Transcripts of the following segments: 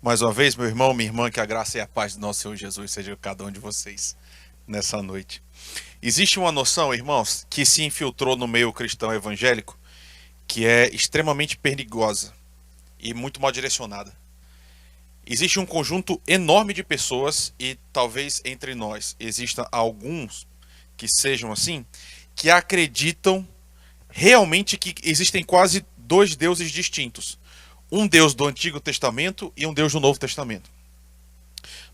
Mais uma vez, meu irmão, minha irmã, que a graça e a paz do nosso Senhor Jesus seja com cada um de vocês nessa noite. Existe uma noção, irmãos, que se infiltrou no meio cristão evangélico, que é extremamente perigosa e muito mal direcionada. Existe um conjunto enorme de pessoas, e talvez entre nós existam alguns que sejam assim, que acreditam realmente que existem quase dois deuses distintos. Um Deus do Antigo Testamento e um Deus do Novo Testamento.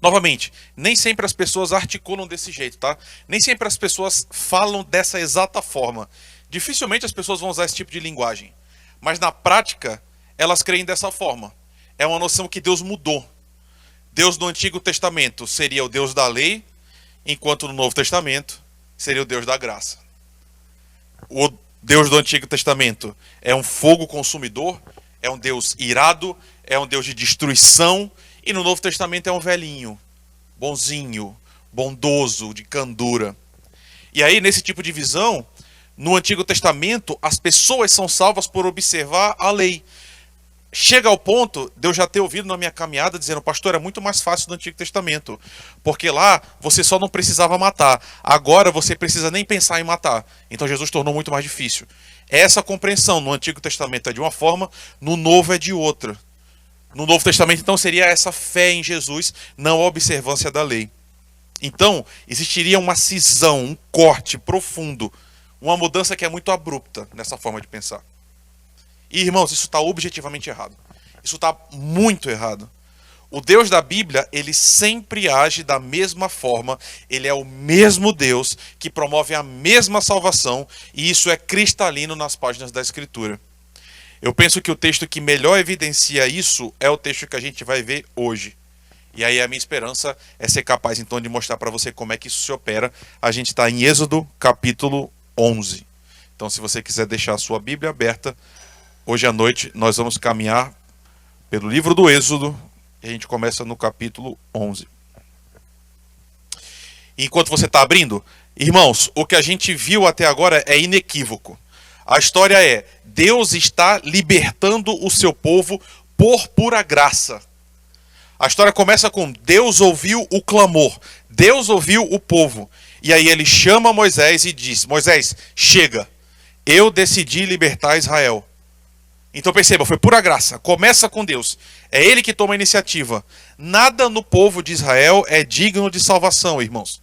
Novamente, nem sempre as pessoas articulam desse jeito, tá? Nem sempre as pessoas falam dessa exata forma. Dificilmente as pessoas vão usar esse tipo de linguagem. Mas na prática, elas creem dessa forma. É uma noção que Deus mudou. Deus do Antigo Testamento seria o Deus da lei, enquanto no Novo Testamento seria o Deus da graça. O Deus do Antigo Testamento é um fogo consumidor, é um Deus irado, é um Deus de destruição, e no Novo Testamento é um velhinho, bonzinho, bondoso, de candura. E aí, nesse tipo de visão, no Antigo Testamento, as pessoas são salvas por observar a lei. Chega ao ponto de eu já ter ouvido na minha caminhada dizendo: pastor, é muito mais fácil no Antigo Testamento, porque lá você só não precisava matar, agora você precisa nem pensar em matar. Então Jesus tornou muito mais difícil. Essa compreensão no Antigo Testamento é de uma forma, no Novo é de outra. No Novo Testamento, então, seria essa fé em Jesus, não a observância da lei. Então, existiria uma cisão, um corte profundo, uma mudança que é muito abrupta nessa forma de pensar. E, irmãos, isso está objetivamente errado. Isso está muito errado. O Deus da Bíblia, ele sempre age da mesma forma, ele é o mesmo Deus que promove a mesma salvação, e isso é cristalino nas páginas da Escritura. Eu penso que o texto que melhor evidencia isso é o texto que a gente vai ver hoje. E aí a minha esperança é ser capaz então de mostrar para você como é que isso se opera. A gente está em Êxodo capítulo 11. Então, se você quiser deixar a sua Bíblia aberta, hoje à noite nós vamos caminhar pelo livro do Êxodo, e a gente começa no capítulo 11. Enquanto você está abrindo, irmãos, o que a gente viu até agora é inequívoco. A história é: Deus está libertando o seu povo por pura graça. A história começa com: Deus ouviu o clamor, Deus ouviu o povo. E aí ele chama Moisés e diz: Moisés, chega, eu decidi libertar Israel. Então perceba, foi pura graça, começa com Deus. É ele que toma a iniciativa. Nada no povo de Israel é digno de salvação, irmãos.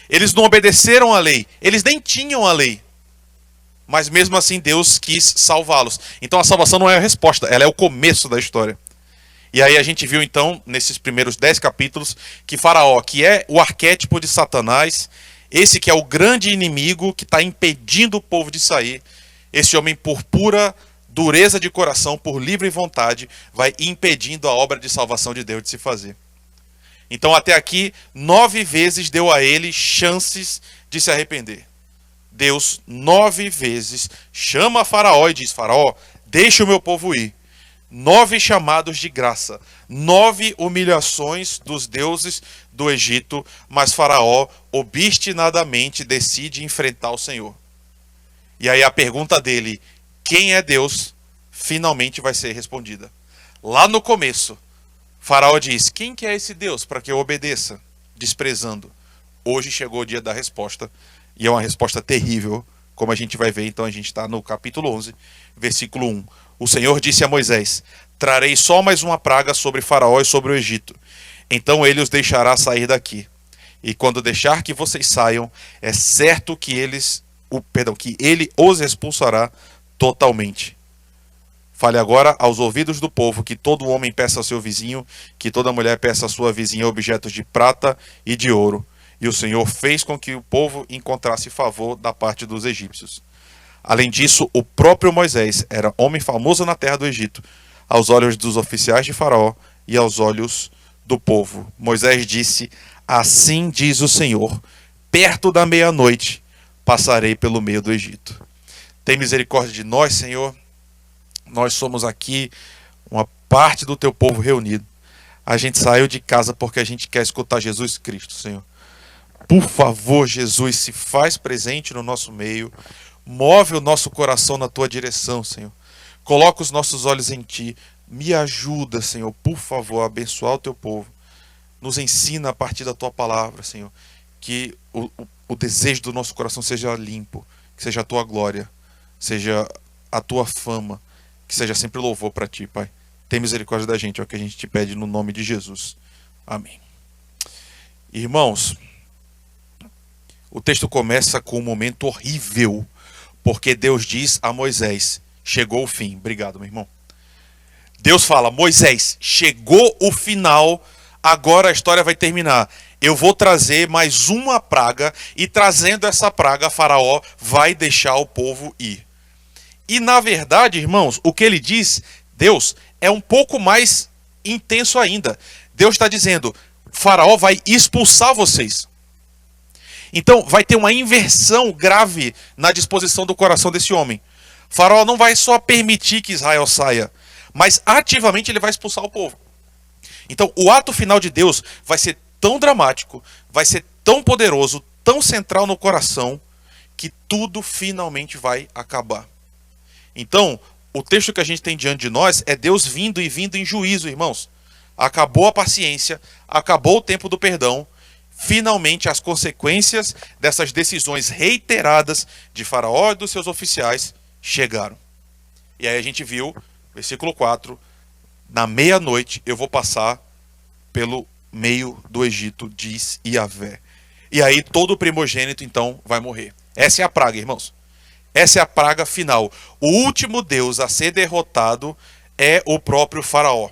Eles não obedeceram à lei, eles nem tinham a lei. Mas mesmo assim Deus quis salvá-los. Então a salvação não é a resposta, ela é o começo da história. E aí a gente viu então, nesses primeiros 10 capítulos, que Faraó, que é o arquétipo de Satanás, esse que é o grande inimigo que está impedindo o povo de sair, esse homem por pura dureza de coração, por livre vontade, vai impedindo a obra de salvação de Deus de se fazer. Então até aqui, 9 vezes deu a ele chances de se arrepender. Deus 9 vezes chama Faraó e diz: Faraó, deixa o meu povo ir. 9 chamados de graça, 9 humilhações dos deuses do Egito, mas Faraó obstinadamente decide enfrentar o Senhor. E aí a pergunta dele: quem é Deus? Finalmente vai ser respondida. Lá no começo, Faraó diz: quem que é esse Deus para que eu obedeça? Desprezando. Hoje chegou o dia da resposta. E é uma resposta terrível, como a gente vai ver. Então a gente está no capítulo 11, versículo 1. O Senhor disse a Moisés: trarei só mais uma praga sobre Faraó e sobre o Egito. Então ele os deixará sair daqui. E quando deixar que vocês saiam, é certo que que ele os expulsará totalmente. Fale agora aos ouvidos do povo que todo homem peça ao seu vizinho, que toda mulher peça à sua vizinha objetos de prata e de ouro. E o Senhor fez com que o povo encontrasse favor da parte dos egípcios. Além disso, o próprio Moisés era homem famoso na terra do Egito, aos olhos dos oficiais de Faraó e aos olhos do povo. Moisés disse: assim diz o Senhor, perto da meia-noite passarei pelo meio do Egito. Tem misericórdia de nós, Senhor. Nós somos aqui uma parte do teu povo reunido. A gente saiu de casa porque a gente quer escutar Jesus Cristo, Senhor. Por favor, Jesus, se faz presente no nosso meio. Move o nosso coração na tua direção, Senhor. Coloca os nossos olhos em ti. Me ajuda, Senhor, por favor, a abençoar o teu povo. Nos ensina a partir da tua palavra, Senhor, que o desejo do nosso coração seja limpo, que seja a tua glória, seja a tua fama, que seja sempre louvor para ti, Pai. Tem misericórdia da gente, é o que a gente te pede no nome de Jesus. Amém. Irmãos, o texto começa com um momento horrível, porque Deus diz a Moisés: chegou o fim. Obrigado, meu irmão. Deus fala: Moisés, chegou o final, agora a história vai terminar. Eu vou trazer mais uma praga, e trazendo essa praga, Faraó vai deixar o povo ir. E na verdade, irmãos, o que ele diz, Deus, é um pouco mais intenso ainda. Deus está dizendo: Faraó vai expulsar vocês. Então vai ter uma inversão grave na disposição do coração desse homem. Faraó não vai só permitir que Israel saia, mas ativamente ele vai expulsar o povo. Então o ato final de Deus vai ser tão dramático, vai ser tão poderoso, tão central no coração, que tudo finalmente vai acabar. Então, o texto que a gente tem diante de nós é Deus vindo e vindo em juízo, irmãos. Acabou a paciência, acabou o tempo do perdão. Finalmente as consequências dessas decisões reiteradas de Faraó e dos seus oficiais chegaram. E aí a gente viu, versículo 4, na meia-noite eu vou passar pelo meio do Egito, diz Yahvé. E aí todo o primogênito então vai morrer. Essa é a praga, irmãos. Essa é a praga final. O último Deus a ser derrotado é o próprio Faraó.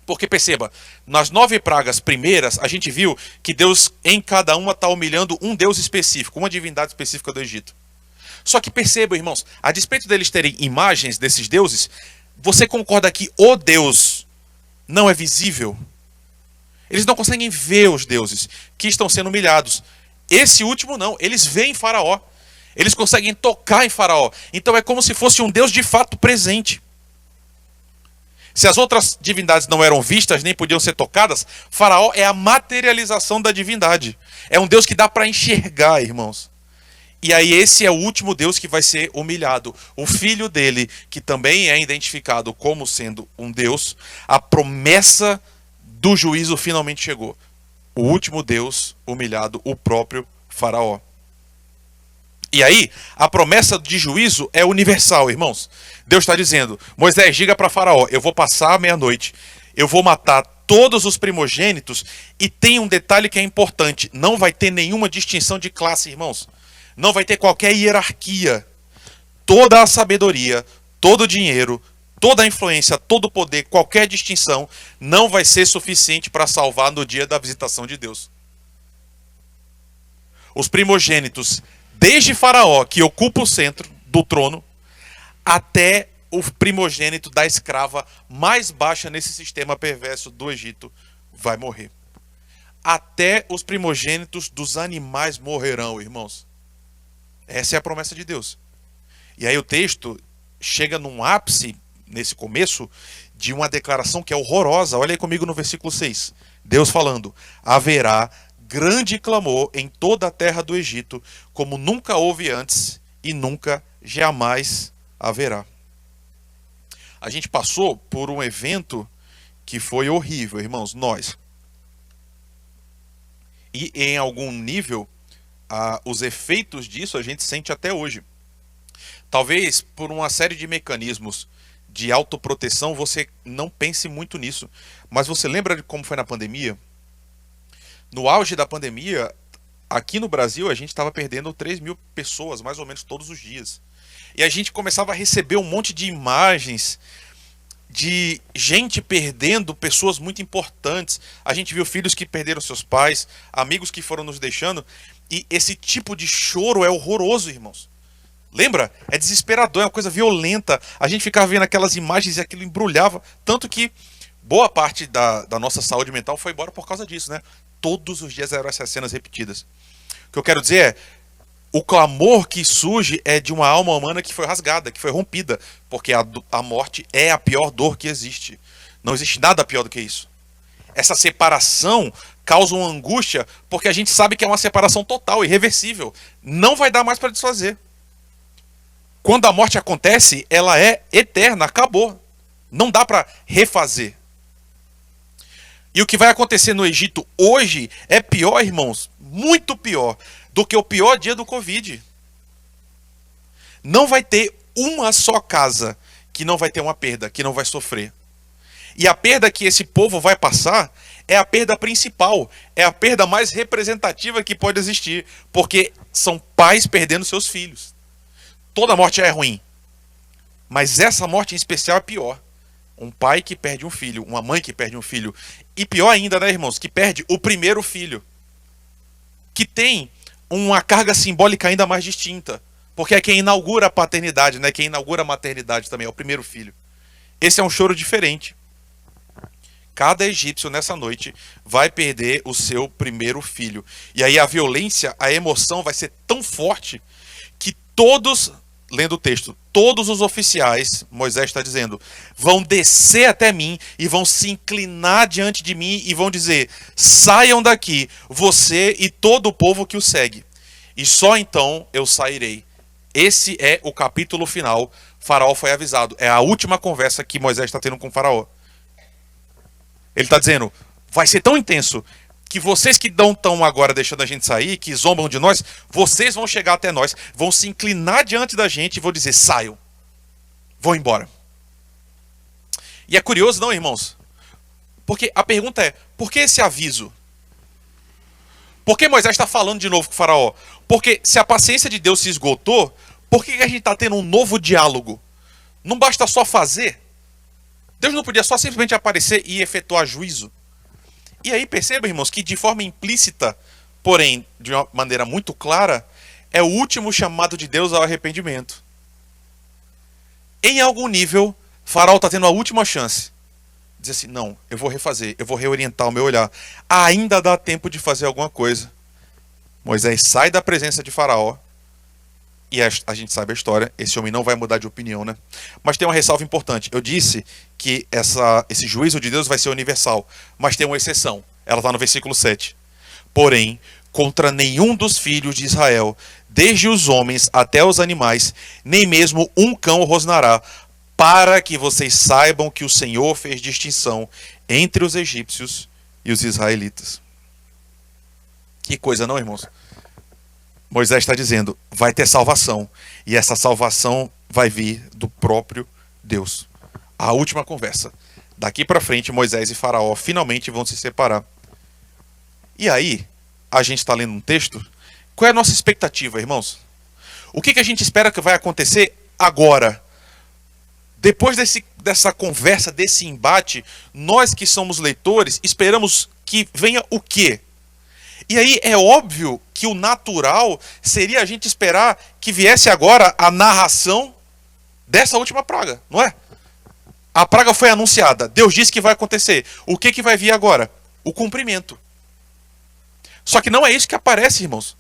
Porque perceba, nas 9 pragas primeiras, a gente viu que Deus em cada uma está humilhando um Deus específico, uma divindade específica do Egito. Só que perceba, irmãos, a despeito deles terem imagens desses deuses, você concorda que o Deus não é visível? Eles não conseguem ver os deuses que estão sendo humilhados. Esse último não, eles veem Faraó. Eles conseguem tocar em Faraó. Então é como se fosse um Deus de fato presente. Se as outras divindades não eram vistas, nem podiam ser tocadas, Faraó é a materialização da divindade. É um Deus que dá para enxergar, irmãos. E aí esse é o último Deus que vai ser humilhado. O filho dele, que também é identificado como sendo um Deus, a promessa do juízo finalmente chegou. O último Deus humilhado, o próprio Faraó. E aí, a promessa de juízo é universal, irmãos. Deus está dizendo: Moisés, diga para Faraó, eu vou passar a meia-noite, eu vou matar todos os primogênitos, e tem um detalhe que é importante: não vai ter nenhuma distinção de classe, irmãos. Não vai ter qualquer hierarquia. Toda a sabedoria, todo o dinheiro, toda a influência, todo o poder, qualquer distinção, não vai ser suficiente para salvar no dia da visitação de Deus. Os primogênitos, desde Faraó, que ocupa o centro do trono, até o primogênito da escrava mais baixa nesse sistema perverso do Egito, vai morrer. Até os primogênitos dos animais morrerão, irmãos. Essa é a promessa de Deus. E aí o texto chega num ápice, nesse começo, de uma declaração que é horrorosa. Olha aí comigo no versículo 6. Deus falando: haverá grande clamor em toda a terra do Egito, como nunca houve antes e nunca jamais haverá. A gente passou por um evento que foi horrível, irmãos, nós. E em algum nível, os efeitos disso a gente sente até hoje. Talvez por uma série de mecanismos de autoproteção você não pense muito nisso. Mas você lembra de como foi na pandemia? No auge da pandemia, aqui no Brasil, a gente estava perdendo 3.000 pessoas, mais ou menos, todos os dias. E a gente começava a receber um monte de imagens de gente perdendo pessoas muito importantes. A gente viu filhos que perderam seus pais, amigos que foram nos deixando. E esse tipo de choro é horroroso, irmãos. Lembra? É desesperador, é uma coisa violenta. A gente ficava vendo aquelas imagens e aquilo embrulhava. Tanto que boa parte da nossa saúde mental foi embora por causa disso, né? Todos os dias eram essas cenas repetidas. O que eu quero dizer é: o clamor que surge é de uma alma humana que foi rasgada, que foi rompida. Porque a morte é a pior dor que existe. Não existe nada pior do que isso. Essa separação causa uma angústia, porque a gente sabe que é uma separação total, irreversível. Não vai dar mais para desfazer. Quando a morte acontece, ela é eterna, acabou. Não dá para refazer. E o que vai acontecer no Egito hoje é pior, irmãos, muito pior do que o pior dia do Covid. Não vai ter uma só casa que não vai ter uma perda, que não vai sofrer. E a perda que esse povo vai passar é a perda principal, é a perda mais representativa que pode existir, porque são pais perdendo seus filhos. Toda morte é ruim, mas essa morte em especial é pior. Um pai que perde um filho, uma mãe que perde um filho, e pior ainda, né, irmãos, que perde o primeiro filho, que tem uma carga simbólica ainda mais distinta, porque é quem inaugura a paternidade, né, quem inaugura a maternidade também, é o primeiro filho. Esse é um choro diferente. Cada egípcio nessa noite vai perder o seu primeiro filho. E aí a violência, a emoção vai ser tão forte que todos, lendo o texto, todos os oficiais, Moisés está dizendo, vão descer até mim e vão se inclinar diante de mim e vão dizer, saiam daqui, você e todo o povo que o segue. E só então eu sairei. Esse é o capítulo final. Faraó foi avisado. É a última conversa que Moisés está tendo com Faraó. Ele está dizendo, vai ser tão intenso que vocês que não estão agora deixando a gente sair, que zombam de nós, vocês vão chegar até nós, vão se inclinar diante da gente e vão dizer, saiam, vão embora. E é curioso, não, irmãos? Porque a pergunta é, por que esse aviso? Por que Moisés está falando de novo com o Faraó? Porque se a paciência de Deus se esgotou, por que a gente está tendo um novo diálogo? Não basta só fazer? Deus não podia só simplesmente aparecer e efetuar juízo? E aí perceba, irmãos, que de forma implícita, porém de uma maneira muito clara, é o último chamado de Deus ao arrependimento. Em algum nível, Faraó está tendo a última chance. Diz assim, não, eu vou refazer, eu vou reorientar o meu olhar. Ainda dá tempo de fazer alguma coisa. Moisés sai da presença de Faraó. E a gente sabe a história, esse homem não vai mudar de opinião, né? Mas tem uma ressalva importante. Eu disse que esse juízo de Deus vai ser universal, mas tem uma exceção. Ela está no versículo 7. Porém, contra nenhum dos filhos de Israel, desde os homens até os animais, nem mesmo um cão rosnará, para que vocês saibam que o Senhor fez distinção entre os egípcios e os israelitas. Que coisa, não, irmãos? Moisés está dizendo, vai ter salvação. E essa salvação vai vir do próprio Deus. A última conversa. Daqui para frente, Moisés e Faraó finalmente vão se separar. E aí, a gente está lendo um texto. Qual é a nossa expectativa, irmãos? O que a gente espera que vai acontecer agora? Depois dessa conversa, desse embate, nós que somos leitores, esperamos que venha o quê? E aí é óbvio que o natural seria a gente esperar que viesse agora a narração dessa última praga, não é? A praga foi anunciada, Deus disse que vai acontecer. O que vai vir agora? O cumprimento. Só que não é isso que aparece, irmãos.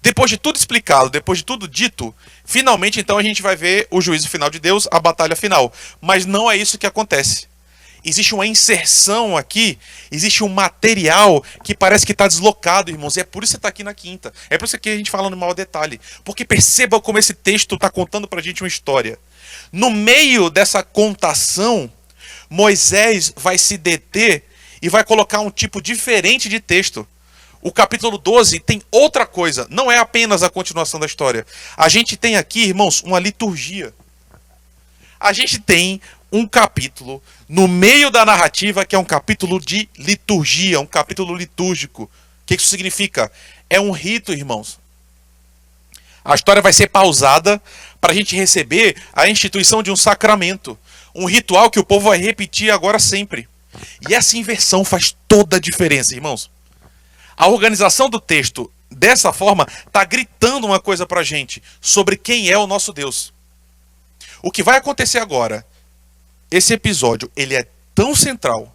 Depois de tudo explicado, depois de tudo dito, finalmente então a gente vai ver o juízo final de Deus, a batalha final. Mas não é isso que acontece. Existe uma inserção aqui, existe um material que parece que está deslocado, irmãos. E é por isso que você está aqui na quinta. É por isso que a gente fala no maior detalhe. Porque perceba como esse texto está contando para a gente uma história. No meio dessa contação, Moisés vai se deter e vai colocar um tipo diferente de texto. O capítulo 12 tem outra coisa, não é apenas a continuação da história. A gente tem aqui, irmãos, uma liturgia. A gente tem um capítulo no meio da narrativa que é um capítulo de liturgia, um capítulo litúrgico. O que isso significa? É um rito, irmãos. A história vai ser pausada para a gente receber a instituição de um sacramento. Um ritual que o povo vai repetir agora sempre. E essa inversão faz toda a diferença, irmãos. A organização do texto, dessa forma, está gritando uma coisa para a gente sobre quem é o nosso Deus. O que vai acontecer agora, esse episódio, ele é tão central,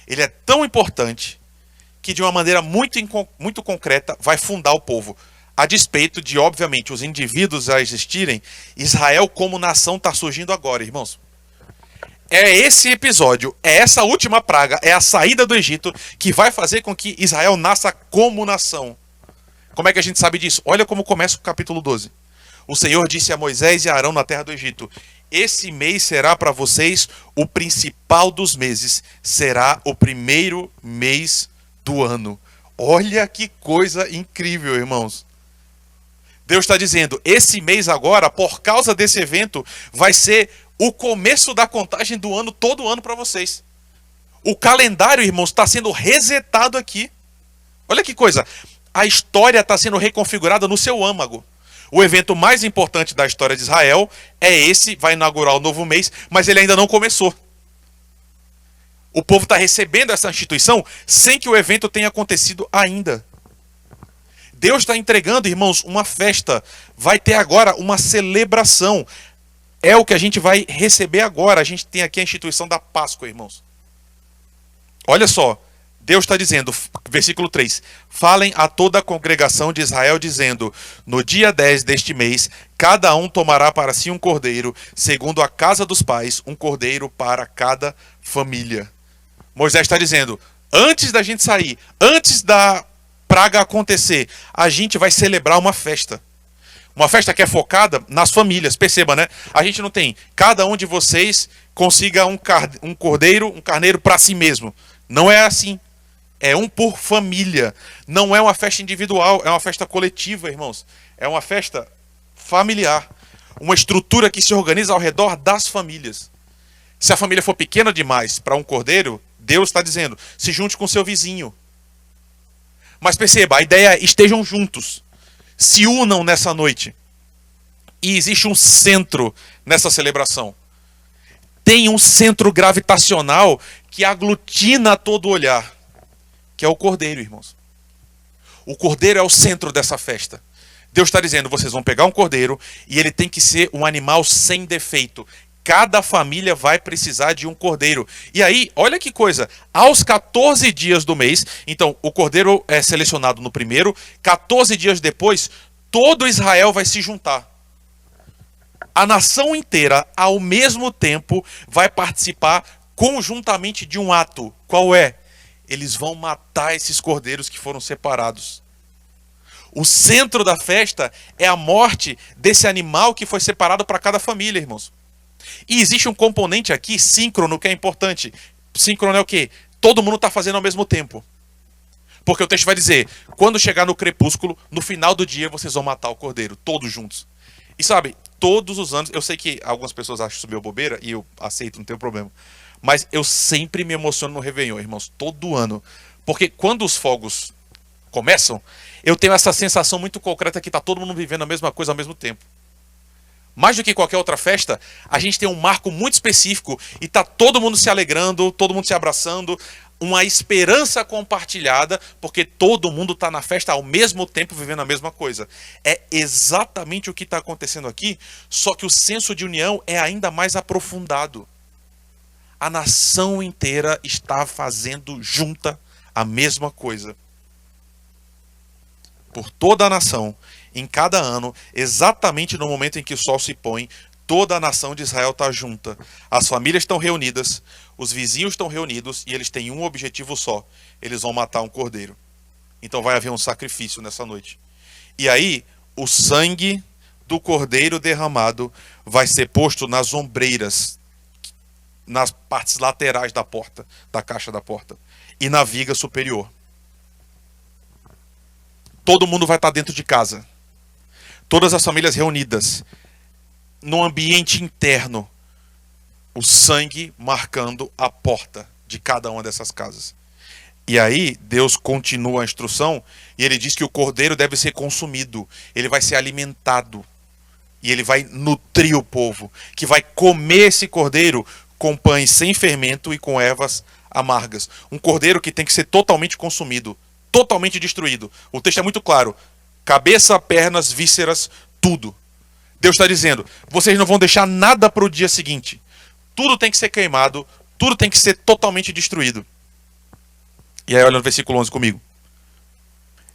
ele é tão importante, que de uma maneira muito concreta vai fundar o povo. A despeito de, obviamente, os indivíduos já existirem, Israel como nação está surgindo agora, irmãos. É esse episódio, é essa última praga, é a saída do Egito que vai fazer com que Israel nasça como nação. Como é que a gente sabe disso? Olha como começa o capítulo 12. O Senhor disse a Moisés e a Arão na terra do Egito: esse mês será para vocês o principal dos meses, será o primeiro mês do ano. Olha que coisa incrível, irmãos. Deus está dizendo, esse mês agora, por causa desse evento, vai ser o começo da contagem do ano, todo ano para vocês. O calendário, irmãos, está sendo resetado aqui. Olha que coisa. A história está sendo reconfigurada no seu âmago. O evento mais importante da história de Israel é esse, vai inaugurar o novo mês, mas ele ainda não começou. O povo está recebendo essa instituição sem que o evento tenha acontecido ainda. Deus está entregando, irmãos, uma festa. Vai ter agora uma celebração. É o que a gente vai receber agora. A gente tem aqui a instituição da Páscoa, irmãos. Olha só. Deus está dizendo, versículo 3, falem a toda a congregação de Israel, dizendo, no dia 10 deste mês, cada um tomará para si um cordeiro, segundo a casa dos pais, um cordeiro para cada família. Moisés está dizendo, antes da gente sair, antes da praga acontecer, a gente vai celebrar uma festa. Uma festa que é focada nas famílias, perceba, né? A gente não tem, cada um de vocês consiga um cordeiro, um carneiro para si mesmo. Não é assim. É um por família. Não é uma festa individual, é uma festa coletiva, irmãos. É uma festa familiar. Uma estrutura que se organiza ao redor das famílias. Se a família for pequena demais para um cordeiro, Deus está dizendo, se junte com seu vizinho. Mas perceba, a ideia é, estejam juntos. Se unam nessa noite. E existe um centro nessa celebração. Tem um centro gravitacional que aglutina todo olhar. Que é o cordeiro, irmãos. O cordeiro é o centro dessa festa. Deus está dizendo, vocês vão pegar um cordeiro e ele tem que ser um animal sem defeito. Cada família vai precisar de um cordeiro. E aí, olha que coisa, aos 14 dias do mês, então o cordeiro é selecionado no primeiro, 14 dias depois, todo Israel vai se juntar. A nação inteira, ao mesmo tempo, vai participar conjuntamente de um ato. Qual é? Eles vão matar esses cordeiros que foram separados. O centro da festa é a morte desse animal que foi separado para cada família, irmãos. E existe um componente aqui, síncrono, que é importante. Síncrono é o quê? Todo mundo está fazendo ao mesmo tempo. Porque o texto vai dizer, quando chegar no crepúsculo, no final do dia, vocês vão matar o cordeiro, todos juntos. E sabe, todos os anos, eu sei que algumas pessoas acham isso meio bobeira, e eu aceito, não tem problema. Mas eu sempre me emociono no Réveillon, irmãos, todo ano. Porque quando os fogos começam, eu tenho essa sensação muito concreta que está todo mundo vivendo a mesma coisa ao mesmo tempo. Mais do que qualquer outra festa, a gente tem um marco muito específico e está todo mundo se alegrando, todo mundo se abraçando, uma esperança compartilhada, porque todo mundo está na festa ao mesmo tempo vivendo a mesma coisa. É exatamente o que está acontecendo aqui, só que o senso de união é ainda mais aprofundado. A nação inteira está fazendo junta a mesma coisa. Por toda a nação, em cada ano, exatamente no momento em que o sol se põe, toda a nação de Israel está junta. As famílias estão reunidas, os vizinhos estão reunidos e eles têm um objetivo só. Eles vão matar um cordeiro. Então vai haver um sacrifício nessa noite. E aí, o sangue do cordeiro derramado vai ser posto nas ombreiras, nas partes laterais da porta, da caixa da porta, e na viga superior. Todo mundo vai estar dentro de casa. Todas as famílias reunidas. No ambiente interno. O sangue marcando a porta de cada uma dessas casas. E aí, Deus continua a instrução e ele diz que o cordeiro deve ser consumido. Ele vai ser alimentado. E ele vai nutrir o povo, que vai comer esse cordeiro com pães sem fermento e com ervas amargas. Um cordeiro que tem que ser totalmente consumido, totalmente destruído. O texto é muito claro. Cabeça, pernas, vísceras, tudo. Deus está dizendo, vocês não vão deixar nada para o dia seguinte. Tudo tem que ser queimado, tudo tem que ser totalmente destruído. E aí olha no versículo 11 comigo.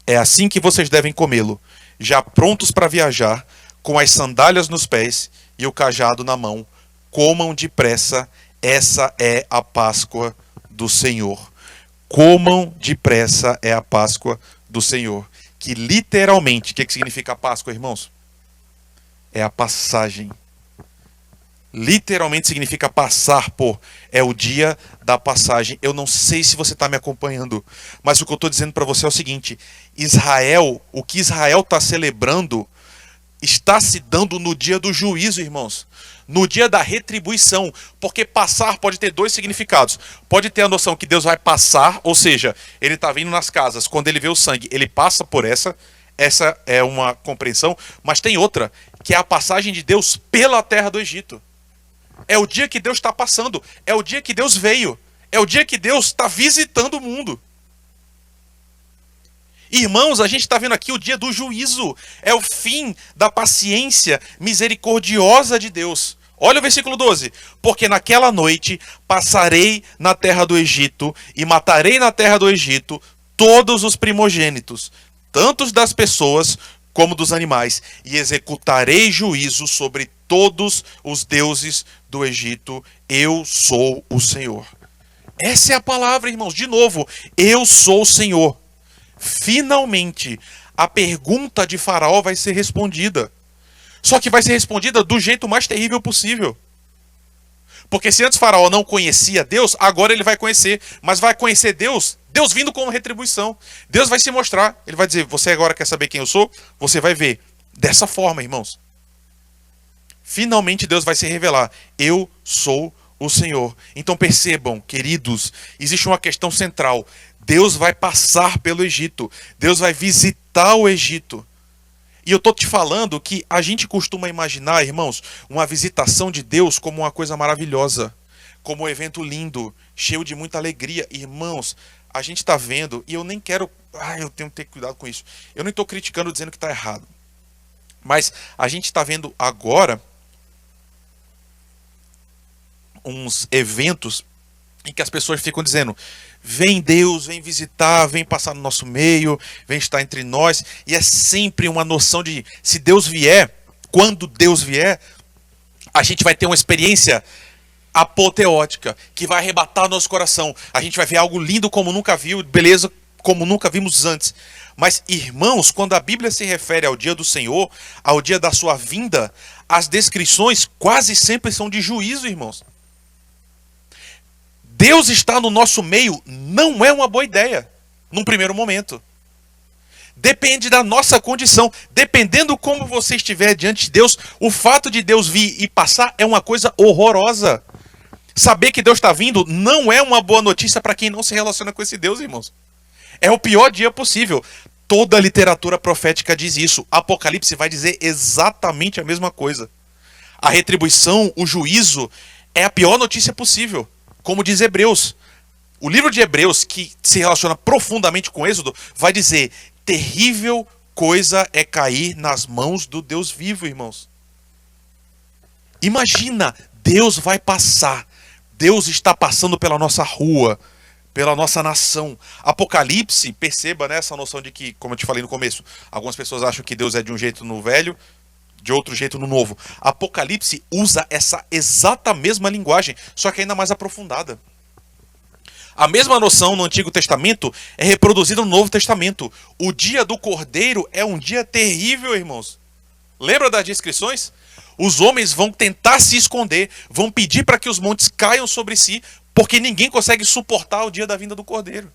É assim que vocês devem comê-lo, já prontos para viajar, com as sandálias nos pés e o cajado na mão. Comam depressa, essa é a Páscoa do Senhor. Comam depressa, é a Páscoa do Senhor. Que literalmente, o que significa a Páscoa, irmãos? É a passagem. Literalmente significa passar por. É o dia da passagem. Eu não sei se você está me acompanhando, mas o que eu estou dizendo para você é o seguinte: Israel, o que Israel está celebrando, está se dando no dia do juízo, irmãos. No dia da retribuição. Porque passar pode ter dois significados. Pode ter a noção que Deus vai passar, ou seja, ele está vindo nas casas. Quando ele vê o sangue, ele passa por essa. Essa é uma compreensão. Mas tem outra, que é a passagem de Deus pela terra do Egito. É o dia que Deus está passando. É o dia que Deus veio. É o dia que Deus está visitando o mundo. Irmãos, a gente está vendo aqui o dia do juízo. É o fim da paciência misericordiosa de Deus. Olha o versículo 12. Porque naquela noite passarei na terra do Egito e matarei na terra do Egito todos os primogênitos, tanto das pessoas como dos animais, e executarei juízo sobre todos os deuses do Egito. Eu sou o Senhor. Essa é a palavra, irmãos. De novo, eu sou o Senhor. Finalmente, a pergunta de Faraó vai ser respondida. Só que vai ser respondida do jeito mais terrível possível. Porque se antes Faraó não conhecia Deus, agora ele vai conhecer. Mas vai conhecer Deus, Deus vindo como retribuição. Deus vai se mostrar. Ele vai dizer, você agora quer saber quem eu sou? Você vai ver. Dessa forma, irmãos. Finalmente Deus vai se revelar. Eu sou o Senhor. Então percebam, queridos, existe uma questão central. Deus vai passar pelo Egito. Deus vai visitar o Egito. E eu estou te falando que a gente costuma imaginar, irmãos, uma visitação de Deus como uma coisa maravilhosa. Como um evento lindo, cheio de muita alegria. Irmãos, a gente está vendo, e eu nem quero... eu tenho que ter cuidado com isso. Eu não estou criticando dizendo que está errado. Mas a gente está vendo agora uns eventos em que as pessoas ficam dizendo: vem Deus, vem visitar, vem passar no nosso meio, vem estar entre nós. E é sempre uma noção de, se Deus vier, quando Deus vier, a gente vai ter uma experiência apoteótica, que vai arrebatar o nosso coração. A gente vai ver algo lindo como nunca viu, beleza como nunca vimos antes. Mas, irmãos, quando a Bíblia se refere ao dia do Senhor, ao dia da sua vinda, as descrições quase sempre são de juízo, irmãos. Deus está no nosso meio não é uma boa ideia, num primeiro momento. Depende da nossa condição. Dependendo como você estiver diante de Deus, o fato de Deus vir e passar é uma coisa horrorosa. Saber que Deus está vindo não é uma boa notícia para quem não se relaciona com esse Deus, irmãos. É o pior dia possível. Toda a literatura profética diz isso. Apocalipse vai dizer exatamente a mesma coisa. A retribuição, o juízo, é a pior notícia possível. Como diz Hebreus. O livro de Hebreus, que se relaciona profundamente com Êxodo, vai dizer: terrível coisa é cair nas mãos do Deus vivo, irmãos. Imagina, Deus vai passar. Deus está passando pela nossa rua, pela nossa nação. Apocalipse, perceba, né, essa noção de que, como eu te falei no começo, algumas pessoas acham que Deus é de um jeito no velho, de outro jeito no novo. Apocalipse usa essa exata mesma linguagem, só que ainda mais aprofundada. A mesma noção no Antigo Testamento é reproduzida no Novo Testamento. O dia do Cordeiro é um dia terrível, irmãos. Lembra das descrições? Os homens vão tentar se esconder, vão pedir para que os montes caiam sobre si, porque ninguém consegue suportar o dia da vinda do Cordeiro.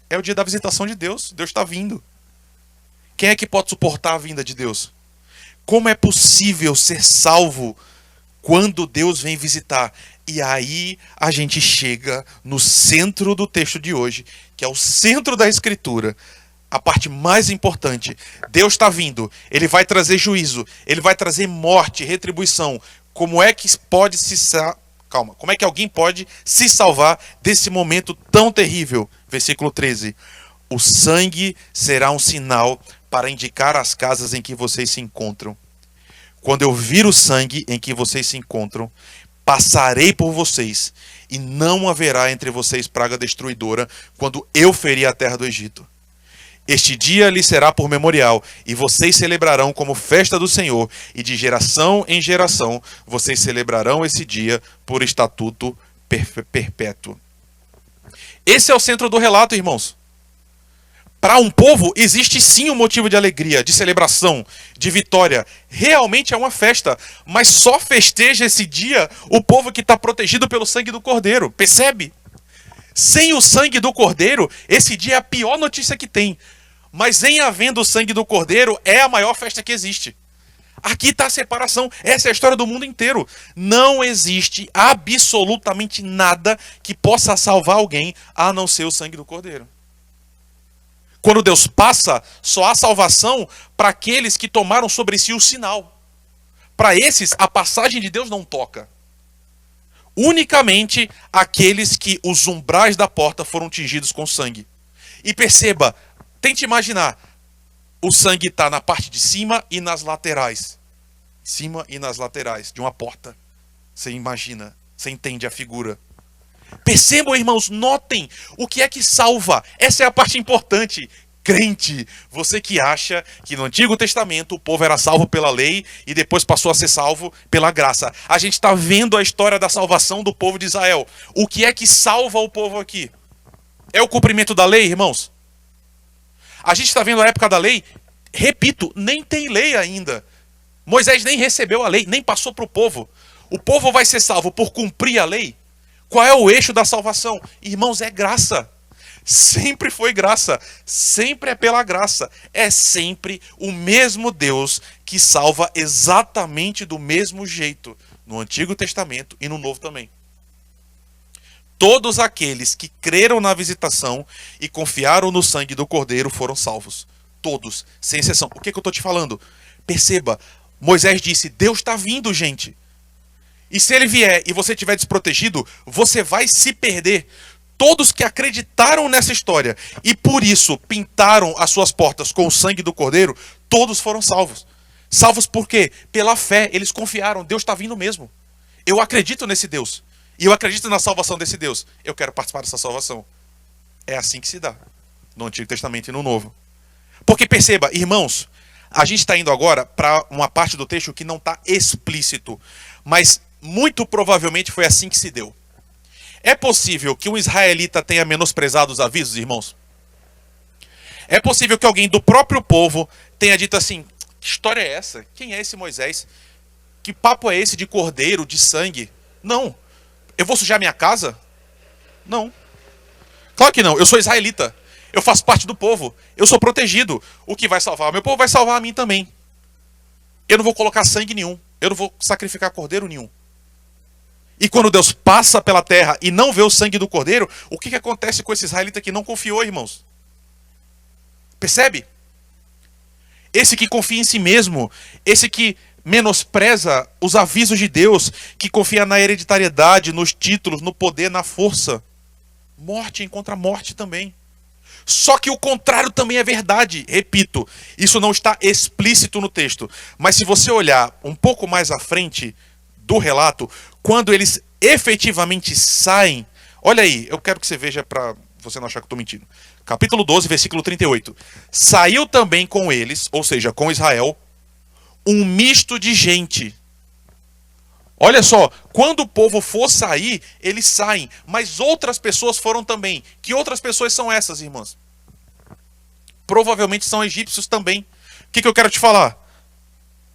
É o dia da visitação de Deus. Deus está vindo. Quem é que pode suportar a vinda de Deus? Como é possível ser salvo quando Deus vem visitar? E aí a gente chega no centro do texto de hoje, que é o centro da Escritura. A parte mais importante. Deus está vindo. Ele vai trazer juízo. Ele vai trazer morte, retribuição. Como é que pode Como é que alguém pode se salvar desse momento tão terrível? Versículo 13. O sangue será um sinal para indicar as casas em que vocês se encontram. Quando eu vir o sangue em que vocês se encontram, passarei por vocês, e não haverá entre vocês praga destruidora quando eu ferir a terra do Egito. Este dia lhe será por memorial, e vocês celebrarão como festa do Senhor, e de geração em geração vocês celebrarão esse dia por estatuto perpétuo. Esse é o centro do relato, irmãos. Para um povo, existe sim um motivo de alegria, de celebração, de vitória. Realmente é uma festa, mas só festeja esse dia o povo que está protegido pelo sangue do Cordeiro. Percebe? Sem o sangue do Cordeiro, esse dia é a pior notícia que tem. Mas em havendo o sangue do Cordeiro, é a maior festa que existe. Aqui está a separação. Essa é a história do mundo inteiro. Não existe absolutamente nada que possa salvar alguém a não ser o sangue do Cordeiro. Quando Deus passa, só há salvação para aqueles que tomaram sobre si o sinal. Para esses, a passagem de Deus não toca. Unicamente aqueles que os umbrais da porta foram tingidos com sangue. E perceba, tente imaginar, o sangue está na parte de cima e nas laterais. Em cima e nas laterais de uma porta. Você imagina, você entende a figura. Percebam, irmãos, notem o que é que salva. Essa é a parte importante. Crente, você que acha que no Antigo Testamento o povo era salvo pela lei e depois passou a ser salvo pela graça. A gente está vendo a história da salvação do povo de Israel. O que é que salva o povo aqui? É o cumprimento da lei, irmãos? A gente está vendo a época da lei. Repito, nem tem lei ainda. Moisés nem recebeu a lei, nem passou para o povo. O povo vai ser salvo por cumprir a lei? Qual é o eixo da salvação? Irmãos, é graça. Sempre foi graça. Sempre é pela graça. É sempre o mesmo Deus que salva exatamente do mesmo jeito. No Antigo Testamento e no Novo também. Todos aqueles que creram na visitação e confiaram no sangue do Cordeiro foram salvos. Todos, sem exceção. O que eu estou te falando? Perceba, Moisés disse, Deus está vindo, gente. E se ele vier e você estiver desprotegido, você vai se perder. Todos que acreditaram nessa história e por isso pintaram as suas portas com o sangue do Cordeiro, todos foram salvos. Salvos por quê? Pela fé, eles confiaram, Deus está vindo mesmo. Eu acredito nesse Deus. E eu acredito na salvação desse Deus. Eu quero participar dessa salvação. É assim que se dá. No Antigo Testamento e no Novo. Porque perceba, irmãos, a gente está indo agora para uma parte do texto que não está explícito. Mas muito provavelmente foi assim que se deu. É possível que um israelita tenha menosprezado os avisos, irmãos? É possível que alguém do próprio povo tenha dito assim, que história é essa? Quem é esse Moisés? Que papo é esse de cordeiro, de sangue? Não. Eu vou sujar minha casa? Não. Claro que não. Eu sou israelita. Eu faço parte do povo. Eu sou protegido. O que vai salvar o meu povo vai salvar a mim também. Eu não vou colocar sangue nenhum. Eu não vou sacrificar cordeiro nenhum. E quando Deus passa pela terra e não vê o sangue do cordeiro, o que acontece com esse israelita que não confiou, irmãos? Percebe? Esse que confia em si mesmo, esse que menospreza os avisos de Deus, que confia na hereditariedade, nos títulos, no poder, na força. Morte encontra morte também. Só que o contrário também é verdade. Repito, isso não está explícito no texto. Mas se você olhar um pouco mais à frente do relato, quando eles efetivamente saem, olha aí, eu quero que você veja para você não achar que eu estou mentindo. Capítulo 12, versículo 38. Saiu também com eles, ou seja, com Israel, um misto de gente. Olha só, quando o povo for sair, eles saem, mas outras pessoas foram também. Que outras pessoas são essas, irmãs? Provavelmente são egípcios também. O que eu quero te falar?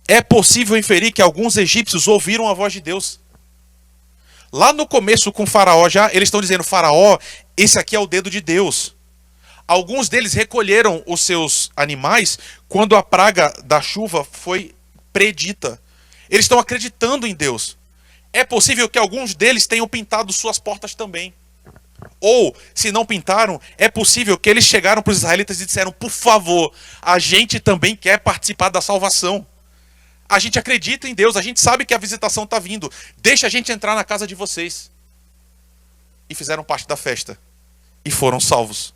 É possível inferir que alguns egípcios ouviram a voz de Deus. Lá no começo com Faraó, já eles estão dizendo, Faraó, esse aqui é o dedo de Deus. Alguns deles recolheram os seus animais quando a praga da chuva foi predita. Eles estão acreditando em Deus. É possível que alguns deles tenham pintado suas portas também. Ou, se não pintaram, é possível que eles chegaram para os israelitas e disseram, por favor, a gente também quer participar da salvação. A gente acredita em Deus, a gente sabe que a visitação está vindo. Deixa a gente entrar na casa de vocês. E fizeram parte da festa. E foram salvos.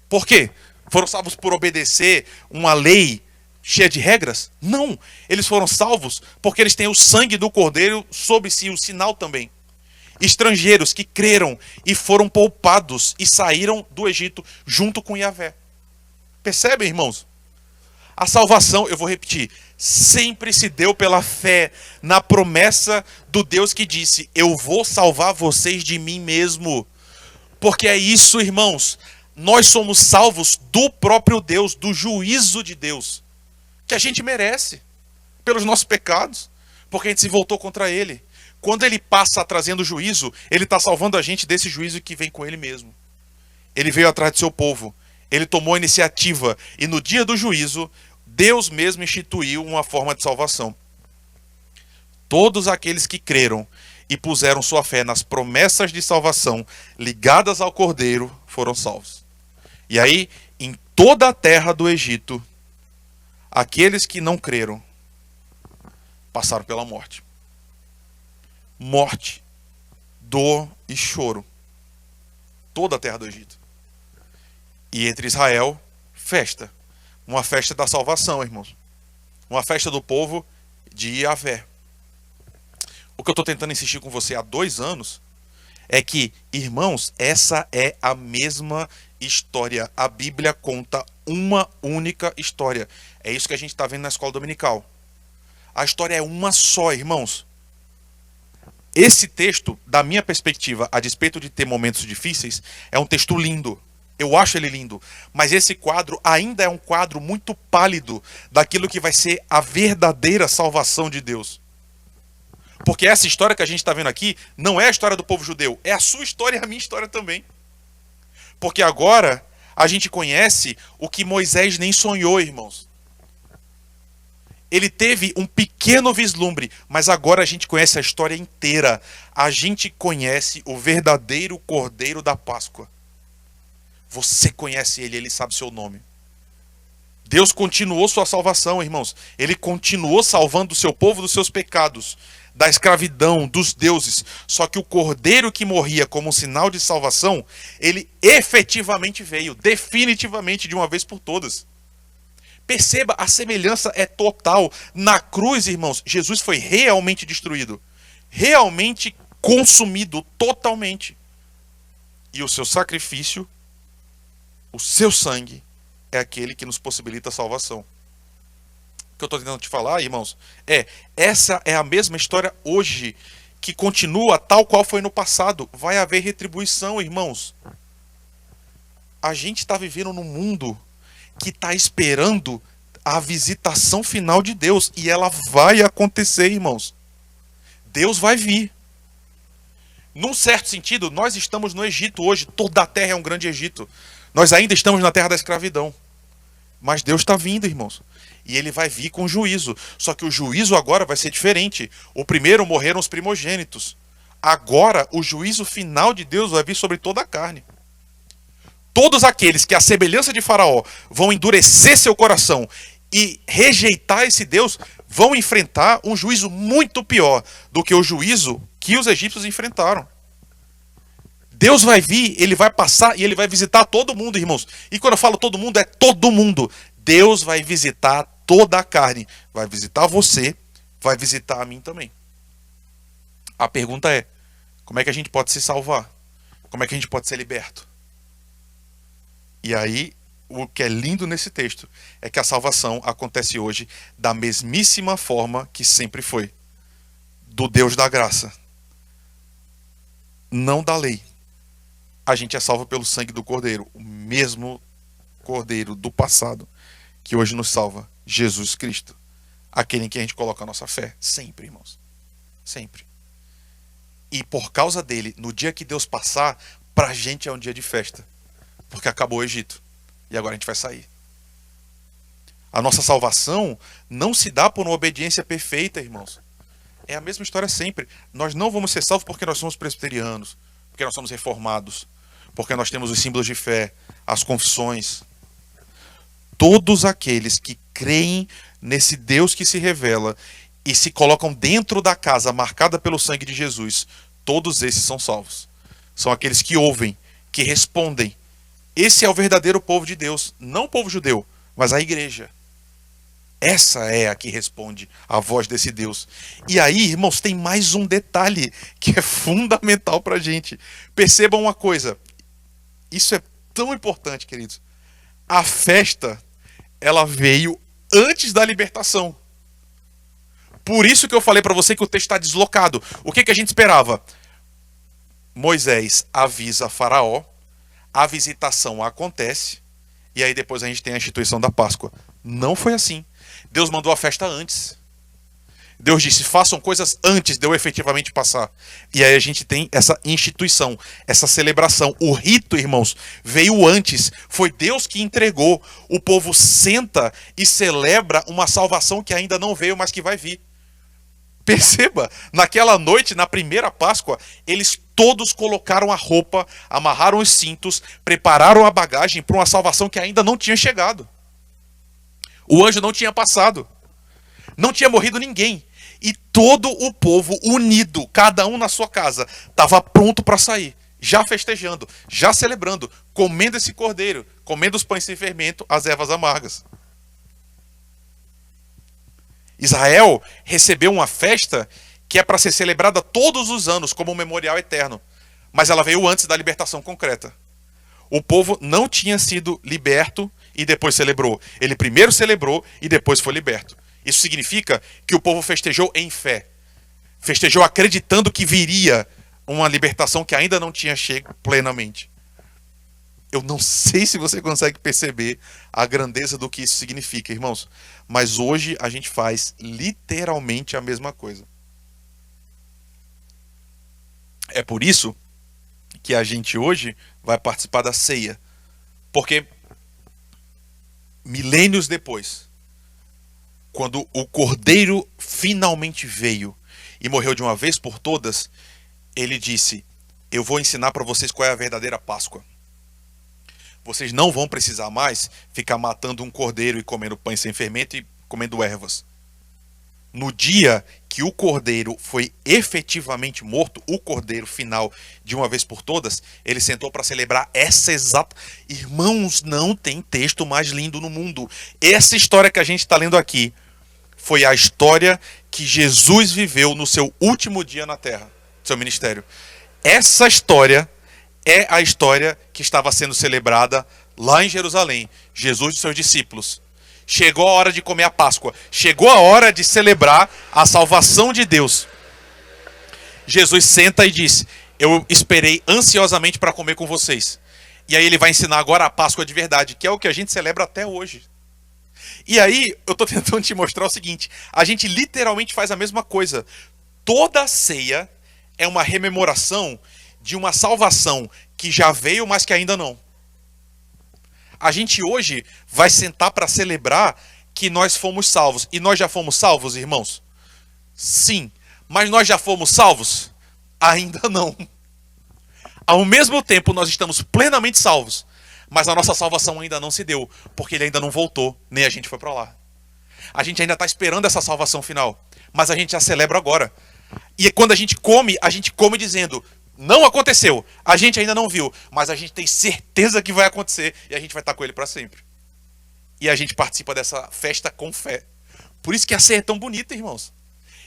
Por quê? Foram salvos por obedecer uma lei cheia de regras? Não. Eles foram salvos porque eles têm o sangue do Cordeiro sobre si, o sinal também. Estrangeiros que creram e foram poupados e saíram do Egito junto com Yahvé. Percebem, irmãos? A salvação, eu vou repetir, sempre se deu pela fé na promessa do Deus que disse, eu vou salvar vocês de mim mesmo. Porque é isso, irmãos. Nós somos salvos do próprio Deus, do juízo de Deus, que a gente merece, pelos nossos pecados, porque a gente se voltou contra Ele. Quando Ele passa trazendo juízo, Ele está salvando a gente desse juízo que vem com Ele mesmo. Ele veio atrás do seu povo, Ele tomou a iniciativa, e no dia do juízo, Deus mesmo instituiu uma forma de salvação. Todos aqueles que creram e puseram sua fé nas promessas de salvação ligadas ao Cordeiro foram salvos. E aí, em toda a terra do Egito, aqueles que não creram passaram pela morte. Morte, dor e choro. Toda a terra do Egito. E entre Israel, festa. Uma festa da salvação, irmãos. Uma festa do povo de Yahvé. O que eu estou tentando insistir com você há 2 anos é que, irmãos, essa é a mesma história. A Bíblia conta uma única história. É isso que a gente está vendo na escola dominical. A história é uma só, irmãos. Esse texto, da minha perspectiva, a despeito de ter momentos difíceis, é um texto lindo. Eu acho ele lindo. Mas esse quadro ainda é um quadro muito pálido daquilo que vai ser a verdadeira salvação de Deus. Porque essa história que a gente está vendo aqui não é a história do povo judeu. É a sua história e a minha história também. Porque agora a gente conhece o que Moisés nem sonhou, irmãos. Ele teve um pequeno vislumbre, mas agora a gente conhece a história inteira. A gente conhece o verdadeiro Cordeiro da Páscoa. Você conhece ele, ele sabe seu nome. Deus continuou sua salvação, irmãos. Ele continuou salvando o seu povo dos seus pecados, da escravidão, dos deuses. Só que o Cordeiro que morria como um sinal de salvação, ele efetivamente veio, definitivamente, de uma vez por todas. Perceba, a semelhança é total. Na cruz, irmãos, Jesus foi realmente destruído. Realmente consumido, totalmente. E o seu sacrifício, o seu sangue, é aquele que nos possibilita a salvação. O que eu estou tentando te falar, irmãos, essa é a mesma história hoje, que continua tal qual foi no passado. Vai haver retribuição, irmãos. A gente está vivendo num mundo que está esperando a visitação final de Deus, e ela vai acontecer, irmãos. Deus vai vir. Num certo sentido, nós estamos no Egito hoje, toda a terra é um grande Egito. Nós ainda estamos na terra da escravidão. Mas Deus está vindo, irmãos. E ele vai vir com juízo. Só que o juízo agora vai ser diferente. O primeiro morreram os primogênitos. Agora o juízo final de Deus vai vir sobre toda a carne. Todos aqueles que, à semelhança de Faraó, vão endurecer seu coração e rejeitar esse Deus, vão enfrentar um juízo muito pior do que o juízo que os egípcios enfrentaram. Deus vai vir, ele vai passar e ele vai visitar todo mundo, irmãos. E quando eu falo todo mundo, é todo mundo. Deus vai visitar toda a carne. Vai visitar você, vai visitar a mim também. A pergunta é, como é que a gente pode se salvar? Como é que a gente pode ser liberto? E aí, o que é lindo nesse texto é que a salvação acontece hoje da mesmíssima forma que sempre foi. Do Deus da graça. Não da lei. A gente é salvo pelo sangue do Cordeiro. O mesmo Cordeiro do passado que hoje nos salva. Jesus Cristo. Aquele em que a gente coloca a nossa fé. Sempre, irmãos. Sempre. E por causa dele, no dia que Deus passar, pra gente é um dia de festa. Porque acabou o Egito. E agora a gente vai sair. A nossa salvação não se dá por uma obediência perfeita, irmãos. É a mesma história sempre. Nós não vamos ser salvos porque nós somos presbiterianos, porque nós somos reformados, porque nós temos os símbolos de fé, as confissões. Todos aqueles que creem nesse Deus que se revela e se colocam dentro da casa marcada pelo sangue de Jesus, todos esses são salvos. São aqueles que ouvem, que respondem. Esse é o verdadeiro povo de Deus, não o povo judeu, mas a igreja. Essa é a que responde à voz desse Deus. E aí, irmãos, tem mais um detalhe que é fundamental para a gente. Percebam uma coisa. Isso é tão importante, queridos. A festa, ela veio antes da libertação. Por isso que eu falei para você que o texto está deslocado. O que a gente esperava? Moisés avisa Faraó. a visitação acontece, e aí depois a gente tem a instituição da Páscoa. Não foi assim. Deus mandou a festa antes. Deus disse, façam coisas antes de eu efetivamente passar. E aí a gente tem essa instituição, essa celebração. O rito, irmãos, veio antes. Foi Deus que entregou. O povo senta e celebra uma salvação que ainda não veio, mas que vai vir. Perceba, naquela noite, na primeira Páscoa, eles todos colocaram a roupa, amarraram os cintos, prepararam a bagagem para uma salvação que ainda não tinha chegado. O anjo não tinha passado. Não tinha morrido ninguém. E todo o povo unido, cada um na sua casa, estava pronto para sair. Já festejando, já celebrando, comendo esse cordeiro, comendo os pães sem fermento, as ervas amargas. Israel recebeu uma festa que é para ser celebrada todos os anos como um memorial eterno. Mas ela veio antes da libertação concreta. O povo não tinha sido liberto e depois celebrou. Ele primeiro celebrou e depois foi liberto. Isso significa que o povo festejou em fé. Festejou acreditando que viria uma libertação que ainda não tinha chegado plenamente. Eu não sei se você consegue perceber a grandeza do que isso significa, irmãos. Mas hoje a gente faz literalmente a mesma coisa. É por isso que a gente hoje vai participar da ceia. Porque milênios depois, quando o Cordeiro finalmente veio e morreu de uma vez por todas, ele disse, eu vou ensinar para vocês qual é a verdadeira Páscoa. Vocês não vão precisar mais ficar matando um cordeiro e comendo pães sem fermento e comendo ervas. No dia que o cordeiro foi efetivamente morto, o cordeiro final, de uma vez por todas, ele sentou para celebrar essa exata... Irmãos, não tem texto mais lindo no mundo. Essa história que a gente está lendo aqui foi a história que Jesus viveu no seu último dia na terra, seu ministério. Essa história é a história que estava sendo celebrada lá em Jerusalém. Jesus e seus discípulos. Chegou a hora de comer a Páscoa. Chegou a hora de celebrar a salvação de Deus. Jesus senta e diz, eu esperei ansiosamente para comer com vocês. E aí ele vai ensinar agora a Páscoa de verdade, que é o que a gente celebra até hoje. E aí eu estou tentando te mostrar o seguinte, a gente literalmente faz a mesma coisa. Toda a ceia é uma rememoração de uma salvação que já veio, mas que ainda não. A gente hoje vai sentar para celebrar que nós fomos salvos. E nós já fomos salvos, irmãos? Sim. Mas nós já fomos salvos? Ainda não. Ao mesmo tempo, nós estamos plenamente salvos. Mas a nossa salvação ainda não se deu, porque ele ainda não voltou, nem a gente foi para lá. A gente ainda está esperando essa salvação final. Mas a gente já celebra agora. E quando a gente come dizendo... Não aconteceu, a gente ainda não viu, mas a gente tem certeza que vai acontecer e a gente vai estar com ele para sempre. E a gente participa dessa festa com fé. Por isso que a ceia é tão bonita, irmãos.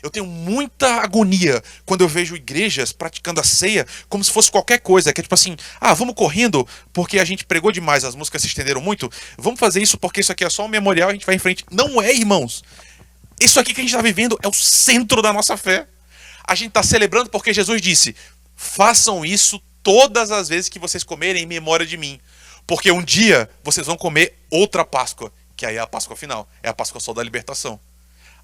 Eu tenho muita agonia quando eu vejo igrejas praticando a ceia como se fosse qualquer coisa, que é tipo assim, vamos correndo porque a gente pregou demais, as músicas se estenderam muito, vamos fazer isso porque isso aqui é só um memorial, a gente vai em frente. Não é, irmãos. Isso aqui que a gente está vivendo é o centro da nossa fé. A gente está celebrando porque Jesus disse... Façam isso todas as vezes que vocês comerem em memória de mim. Porque um dia vocês vão comer outra Páscoa, que aí é a Páscoa final. É a Páscoa só da libertação.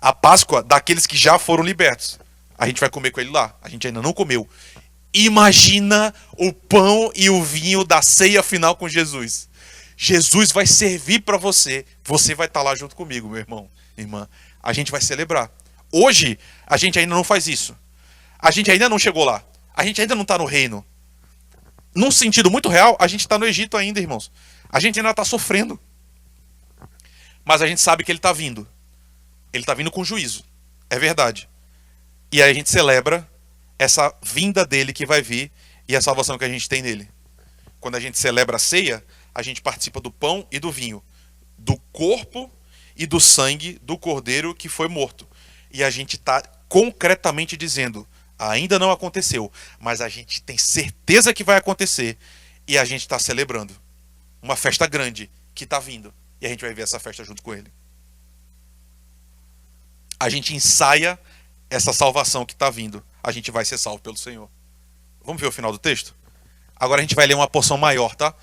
A Páscoa daqueles que já foram libertos. A gente vai comer com ele lá. A gente ainda não comeu. Imagina o pão e o vinho da ceia final com Jesus. Jesus vai servir para você. Você vai estar lá junto comigo, meu irmão, irmã. A gente vai celebrar. Hoje, a gente ainda não faz isso. A gente ainda não chegou lá. A gente ainda não está no reino. Num sentido muito real, a gente está no Egito ainda, irmãos. A gente ainda está sofrendo. Mas a gente sabe que ele está vindo. Ele está vindo com juízo. É verdade. E aí a gente celebra essa vinda dele que vai vir e a salvação que a gente tem nele. Quando a gente celebra a ceia, a gente participa do pão e do vinho. Do corpo e do sangue do cordeiro que foi morto. E a gente está concretamente dizendo... Ainda não aconteceu, mas a gente tem certeza que vai acontecer e a gente está celebrando uma festa grande que está vindo e a gente vai ver essa festa junto com ele. A gente ensaia essa salvação que está vindo, a gente vai ser salvo pelo Senhor. Vamos ver o final do texto? Agora a gente vai ler uma porção maior, tá?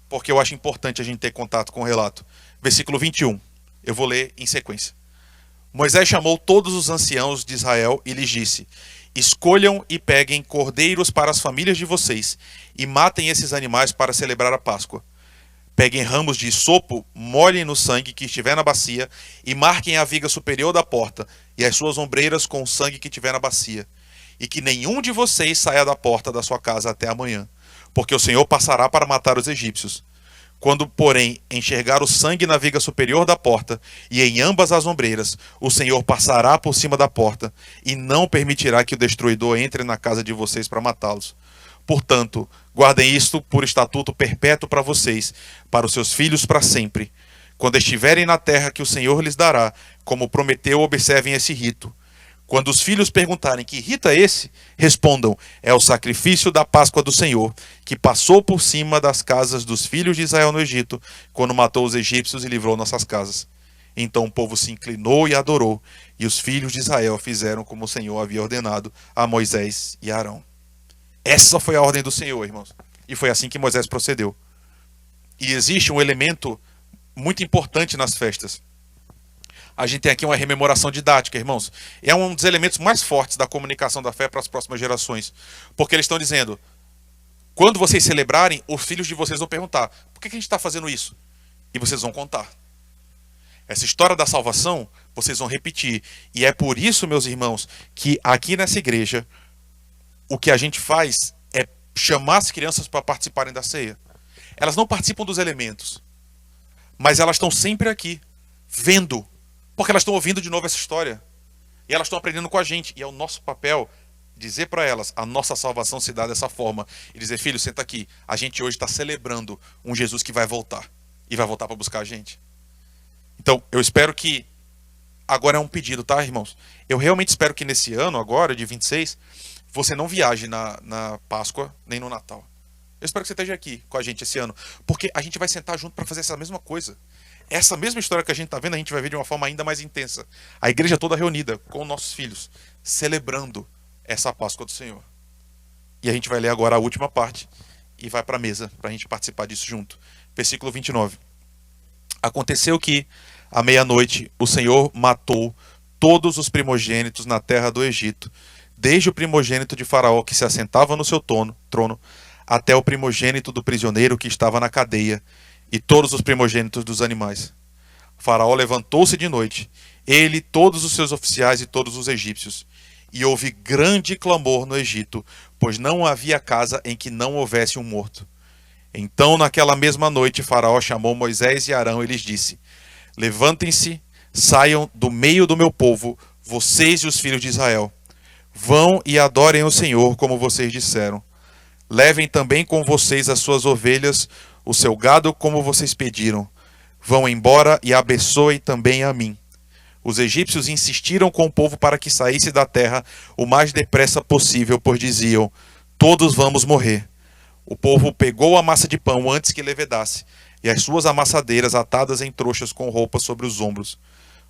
Porque eu acho importante a gente ter contato com o relato. Versículo 21. Eu vou ler em sequência. Moisés chamou todos os anciãos de Israel e lhes disse: escolham e peguem cordeiros para as famílias de vocês e matem esses animais para celebrar a Páscoa. Peguem ramos de hisopo, molhem no sangue que estiver na bacia e marquem a viga superior da porta e as suas ombreiras com o sangue que tiver na bacia. E que nenhum de vocês saia da porta da sua casa até amanhã, porque o Senhor passará para matar os egípcios. Quando, porém, enxergar o sangue na viga superior da porta e em ambas as ombreiras, o Senhor passará por cima da porta e não permitirá que o destruidor entre na casa de vocês para matá-los. Portanto, guardem isto por estatuto perpétuo para vocês, para os seus filhos para sempre. Quando estiverem na terra que o Senhor lhes dará, como prometeu, observem esse rito. Quando os filhos perguntarem que rito é esse, respondam: é o sacrifício da Páscoa do Senhor, que passou por cima das casas dos filhos de Israel no Egito, quando matou os egípcios e livrou nossas casas. Então o povo se inclinou e adorou, e os filhos de Israel fizeram como o Senhor havia ordenado a Moisés e a Arão. Essa foi a ordem do Senhor, irmãos. E foi assim que Moisés procedeu. E existe um elemento muito importante nas festas. A gente tem aqui uma rememoração didática, irmãos. É um dos elementos mais fortes da comunicação da fé para as próximas gerações. Porque eles estão dizendo: quando vocês celebrarem, os filhos de vocês vão perguntar: por que a gente está fazendo isso? E vocês vão contar. Essa história da salvação, vocês vão repetir. E é por isso, meus irmãos, que aqui nessa igreja, o que a gente faz é chamar as crianças para participarem da ceia. Elas não participam dos elementos, mas elas estão sempre aqui, vendo, porque elas estão ouvindo de novo essa história. E elas estão aprendendo com a gente. E é o nosso papel dizer para elas: a nossa salvação se dá dessa forma. E dizer: filho, senta aqui. A gente hoje está celebrando um Jesus que vai voltar. E vai voltar para buscar a gente. Então, eu espero que... Agora é um pedido, tá, irmãos? Eu realmente espero que nesse ano, agora, de 26, você não viaje na Páscoa, nem no Natal. Eu espero que você esteja aqui com a gente esse ano. Porque a gente vai sentar junto para fazer essa mesma coisa. Essa mesma história que a gente está vendo, a gente vai ver de uma forma ainda mais intensa. A igreja toda reunida com nossos filhos, celebrando essa Páscoa do Senhor. E a gente vai ler agora a última parte e vai para a mesa para a gente participar disso junto. Versículo 29. Aconteceu que, à meia-noite, o Senhor matou todos os primogênitos na terra do Egito, desde o primogênito de Faraó que se assentava no seu trono, até o primogênito do prisioneiro que estava na cadeia, e todos os primogênitos dos animais. O Faraó levantou-se de noite, ele, todos os seus oficiais e todos os egípcios, e houve grande clamor no Egito, pois não havia casa em que não houvesse um morto. Então, naquela mesma noite, Faraó chamou Moisés e Arão e lhes disse: levantem-se, saiam do meio do meu povo, vocês e os filhos de Israel. Vão e adorem o Senhor, como vocês disseram. Levem também com vocês as suas ovelhas, o seu gado, como vocês pediram. Vão embora e abençoem também a mim. Os egípcios insistiram com o povo para que saísse da terra o mais depressa possível, pois diziam: todos vamos morrer. O povo pegou a massa de pão antes que levedasse, e as suas amassadeiras atadas em trouxas com roupas sobre os ombros.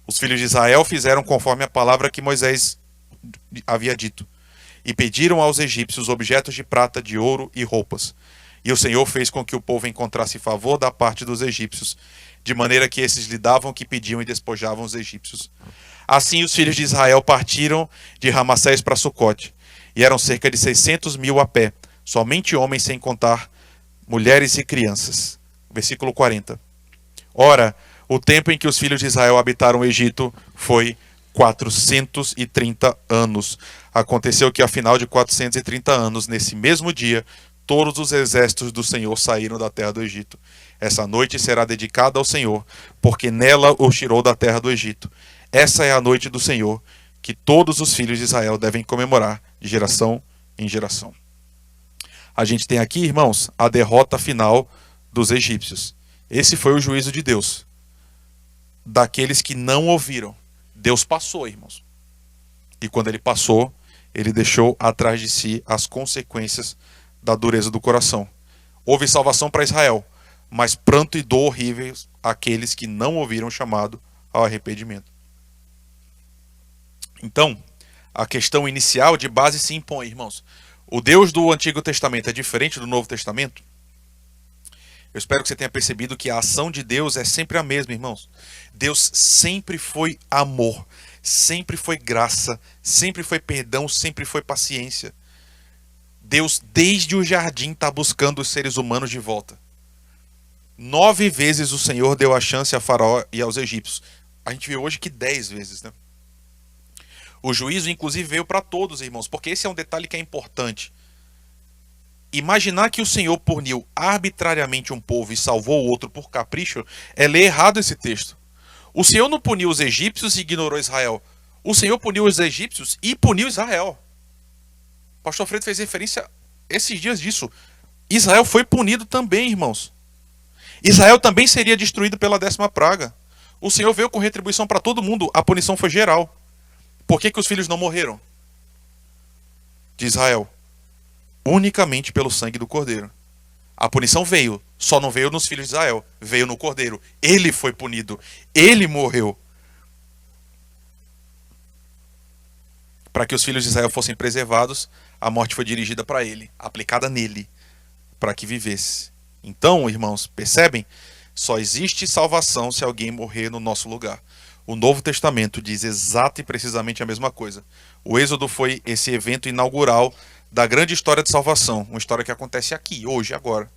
Os filhos de Israel fizeram conforme a palavra que Moisés havia dito, e pediram aos egípcios objetos de prata, de ouro e roupas. E o Senhor fez com que o povo encontrasse favor da parte dos egípcios, de maneira que esses lhe davam o que pediam e despojavam os egípcios. Assim os filhos de Israel partiram de Ramassés para Sucote, e eram cerca de 600.000 a pé, somente homens, sem contar mulheres e crianças. Versículo 40. Ora, o tempo em que os filhos de Israel habitaram o Egito foi 430 anos. Aconteceu que, ao final de 430 anos, nesse mesmo dia, todos os exércitos do Senhor saíram da terra do Egito. Essa noite será dedicada ao Senhor, porque nela os tirou da terra do Egito. Essa é a noite do Senhor, que todos os filhos de Israel devem comemorar de geração em geração. A gente tem aqui, irmãos, a derrota final dos egípcios. Esse foi o juízo de Deus. Daqueles que não ouviram. Deus passou, irmãos. E quando ele passou, ele deixou atrás de si as consequências da dureza do coração. Houve salvação para Israel, mas pranto e dor horríveis àqueles que não ouviram o chamado ao arrependimento. Então, a questão inicial de base se impõe, irmãos. O Deus do Antigo Testamento é diferente do Novo Testamento? Eu espero que você tenha percebido que a ação de Deus é sempre a mesma, irmãos. Deus sempre foi amor, sempre foi graça, sempre foi perdão, sempre foi paciência. Deus, desde o jardim, está buscando os seres humanos de volta. 9 vezes o Senhor deu a chance a Faraó e aos egípcios. A gente vê hoje que 10 vezes, né? O juízo, inclusive, veio para todos, irmãos, porque esse é um detalhe que é importante. Imaginar que o Senhor puniu arbitrariamente um povo e salvou o outro por capricho é ler errado esse texto. O Senhor não puniu os egípcios e ignorou Israel. O Senhor puniu os egípcios e puniu Israel. O pastor Freire fez referência esses dias disso. Israel foi punido também, irmãos. Israel também seria destruído pela 10ª praga. O Senhor veio com retribuição para todo mundo. A punição foi geral. Por que os filhos não morreram de Israel? Unicamente pelo sangue do Cordeiro. A punição veio, só não veio nos filhos de Israel, veio no Cordeiro. Ele foi punido, ele morreu. Para que os filhos de Israel fossem preservados, a morte foi dirigida para ele, aplicada nele, para que vivesse. Então, irmãos, percebem? Só existe salvação se alguém morrer no nosso lugar. O Novo Testamento diz exata e precisamente a mesma coisa. O Êxodo foi esse evento inaugural da grande história de salvação, uma história que acontece aqui, hoje, agora.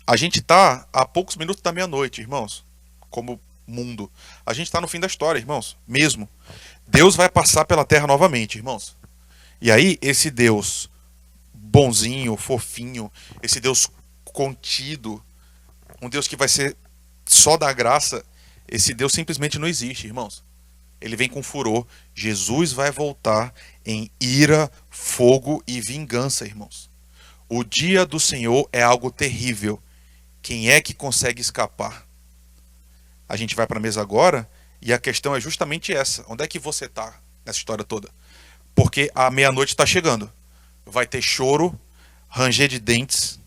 A gente está a poucos minutos da meia-noite, irmãos, como mundo. A gente está no fim da história, irmãos, mesmo. Deus vai passar pela terra novamente, irmãos. E aí, esse Deus bonzinho, fofinho, esse Deus contido, um Deus que vai ser só da graça, esse Deus simplesmente não existe, irmãos. Ele vem com furor. Jesus vai voltar em ira, fogo e vingança, irmãos. O dia do Senhor é algo terrível. Quem é que consegue escapar? A gente vai para a mesa agora e a questão é justamente essa. Onde é que você está nessa história toda? Porque a meia-noite está chegando. Vai ter choro, ranger de dentes.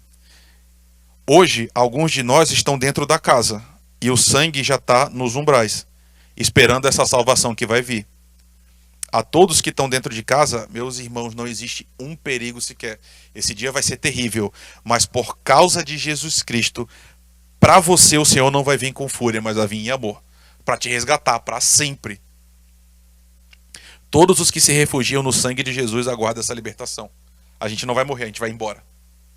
Hoje, alguns de nós estão dentro da casa e o sangue já está nos umbrais, esperando essa salvação que vai vir. A todos que estão dentro de casa, meus irmãos, não existe um perigo sequer. Esse dia vai ser terrível, mas por causa de Jesus Cristo, para você o Senhor não vai vir com fúria, mas vai vir em amor, para te resgatar para sempre. Todos os que se refugiam no sangue de Jesus aguardam essa libertação. A gente não vai morrer, a gente vai embora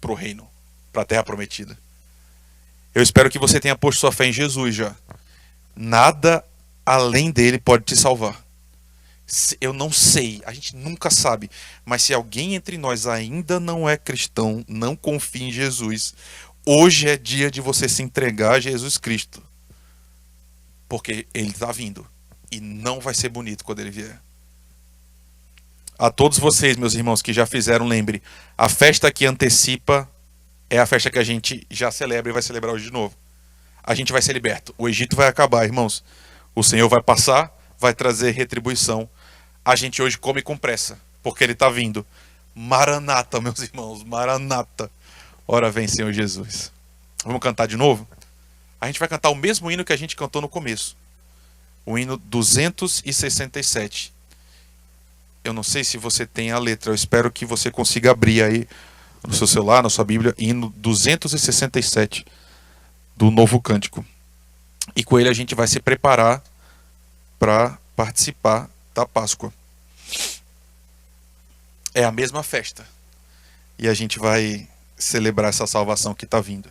para o reino, para a terra prometida. Eu espero que você tenha posto sua fé em Jesus já. Nada além dele pode te salvar. Eu não sei, a gente nunca sabe, mas se alguém entre nós ainda não é cristão, não confia em Jesus, hoje é dia de você se entregar a Jesus Cristo, porque ele está vindo e não vai ser bonito quando ele vier. A todos vocês, meus irmãos, que já fizeram, lembre, a festa que antecipa é a festa que a gente já celebra e vai celebrar hoje de novo. A gente vai ser liberto, o Egito vai acabar, irmãos, o Senhor vai passar, vai trazer retribuição. A gente hoje come com pressa, porque ele está vindo. Maranata, meus irmãos, Maranata. Ora vem, Senhor Jesus. Vamos cantar de novo? A gente vai cantar o mesmo hino que a gente cantou no começo. O hino 267. Eu não sei se você tem a letra, eu espero que você consiga abrir aí no seu celular, na sua Bíblia, hino 267 do Novo Cântico. E com ele a gente vai se preparar para participar da Páscoa. É a mesma festa. E a gente vai celebrar essa salvação que está vindo.